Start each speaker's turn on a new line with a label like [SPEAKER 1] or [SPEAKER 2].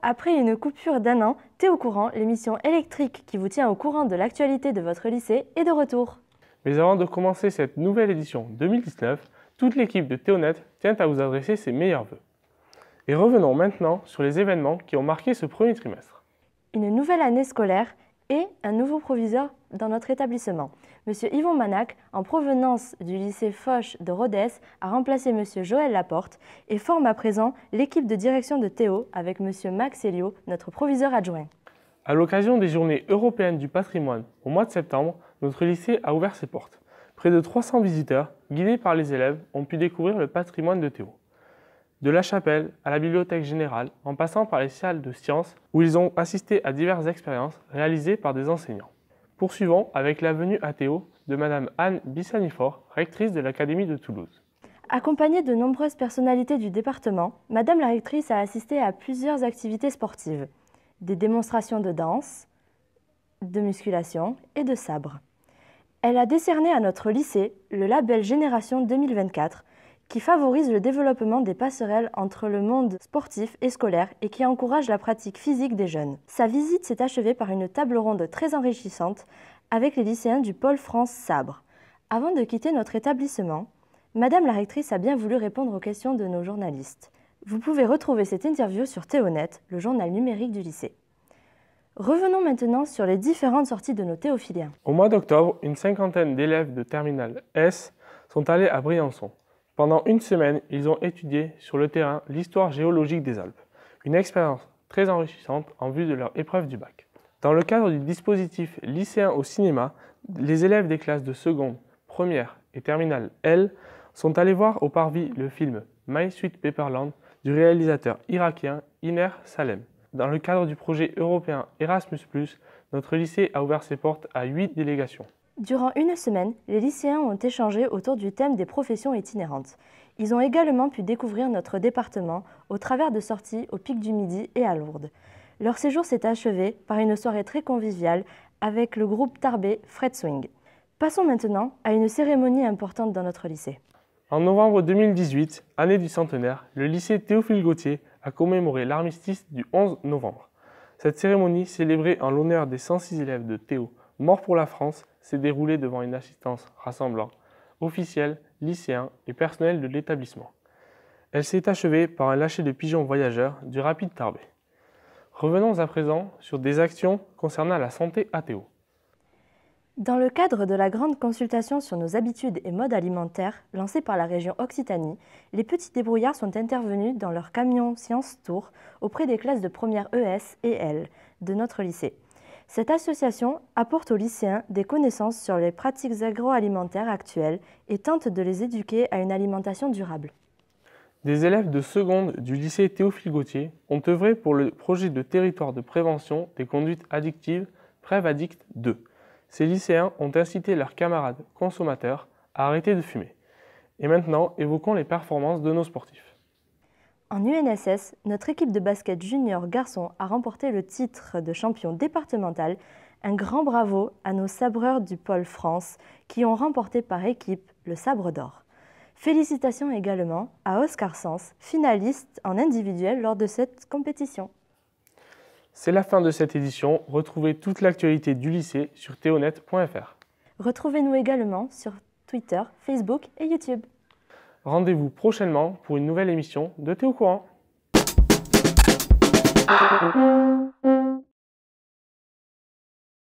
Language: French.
[SPEAKER 1] après une coupure d'1 an, Théo Courant, l'émission électrique qui vous tient au courant de l'actualité de votre lycée, est de retour.
[SPEAKER 2] Mais avant de commencer cette nouvelle édition 2019, toute l'équipe de Théonet tient à vous adresser ses meilleurs vœux. Et revenons maintenant sur les événements qui ont marqué ce premier trimestre.
[SPEAKER 1] Une nouvelle année scolaire et un nouveau proviseur dans notre établissement. Monsieur Yvon Manac, en provenance du lycée Foch de Rodez, a remplacé Monsieur Joël Laporte et forme à présent l'équipe de direction de Théo avec Monsieur Max Elio, notre proviseur adjoint.
[SPEAKER 2] À l'occasion des Journées européennes du patrimoine au mois de septembre, notre lycée a ouvert ses portes. Près de 300 visiteurs, guidés par les élèves, ont pu découvrir le patrimoine de Théo. De la chapelle à la bibliothèque générale, en passant par les salles de sciences, où ils ont assisté à diverses expériences réalisées par des enseignants. Poursuivons avec la venue à Théo de Madame Anne Bissanifor, rectrice de l'Académie de Toulouse.
[SPEAKER 1] Accompagnée de nombreuses personnalités du département, Madame la rectrice a assisté à plusieurs activités sportives, des démonstrations de danse, de musculation et de sabre. Elle a décerné à notre lycée le label Génération 2024, qui favorise le développement des passerelles entre le monde sportif et scolaire et qui encourage la pratique physique des jeunes. Sa visite s'est achevée par une table ronde très enrichissante avec les lycéens du pôle France Sabre. Avant de quitter notre établissement, Madame la rectrice a bien voulu répondre aux questions de nos journalistes. Vous pouvez retrouver cette interview sur Théonet, le journal numérique du lycée. Revenons maintenant sur les différentes sorties de nos théophiliens.
[SPEAKER 2] Au mois d'octobre, une cinquantaine d'élèves de terminale S sont allés à Briançon. Pendant une semaine, ils ont étudié sur le terrain l'histoire géologique des Alpes, une expérience très enrichissante en vue de leur épreuve du bac. Dans le cadre du dispositif lycéen au cinéma, les élèves des classes de seconde, première et terminale L sont allés voir au Parvis le film My Sweet Paperland du réalisateur irakien Iner Salem. Dans le cadre du projet européen Erasmus+, notre lycée a ouvert ses portes à 8 délégations.
[SPEAKER 1] Durant une semaine, les lycéens ont échangé autour du thème des professions itinérantes. Ils ont également pu découvrir notre département au travers de sorties au Pic du Midi et à Lourdes. Leur séjour s'est achevé par une soirée très conviviale avec le groupe Tarbé Fred Swing. Passons maintenant à une cérémonie importante dans notre lycée.
[SPEAKER 2] En novembre 2018, année du centenaire, le lycée Théophile Gautier a commémoré l'armistice du 11 novembre. Cette cérémonie, célébrée en l'honneur des 106 élèves de Théo morts pour la France, s'est déroulée devant une assistance rassemblant officiels, lycéens et personnels de l'établissement. Elle s'est achevée par un lâcher de pigeons voyageurs du Rapide Tarbé. Revenons à présent sur des actions concernant la santé à Théo.
[SPEAKER 1] Dans le cadre de la grande consultation sur nos habitudes et modes alimentaires lancée par la région Occitanie, les petits débrouillards sont intervenus dans leur camion Science Tour auprès des classes de première ES et L de notre lycée. Cette association apporte aux lycéens des connaissances sur les pratiques agroalimentaires actuelles et tente de les éduquer à une alimentation durable.
[SPEAKER 2] Des élèves de seconde du lycée Théophile Gautier ont œuvré pour le projet de territoire de prévention des conduites addictives Prévaddict 2. Ces lycéens ont incité leurs camarades consommateurs à arrêter de fumer. Et maintenant, évoquons les performances de nos sportifs.
[SPEAKER 1] En UNSS, notre équipe de basket junior garçon a remporté le titre de champion départemental. Un grand bravo à nos sabreurs du pôle France qui ont remporté par équipe le sabre d'or. Félicitations également à Oscar Sens, finaliste en individuel lors de cette compétition.
[SPEAKER 2] C'est la fin de cette édition. Retrouvez toute l'actualité du lycée sur théonet.fr.
[SPEAKER 1] Retrouvez-nous également sur Twitter, Facebook et YouTube.
[SPEAKER 2] Rendez-vous prochainement pour une nouvelle émission de Théo Courant.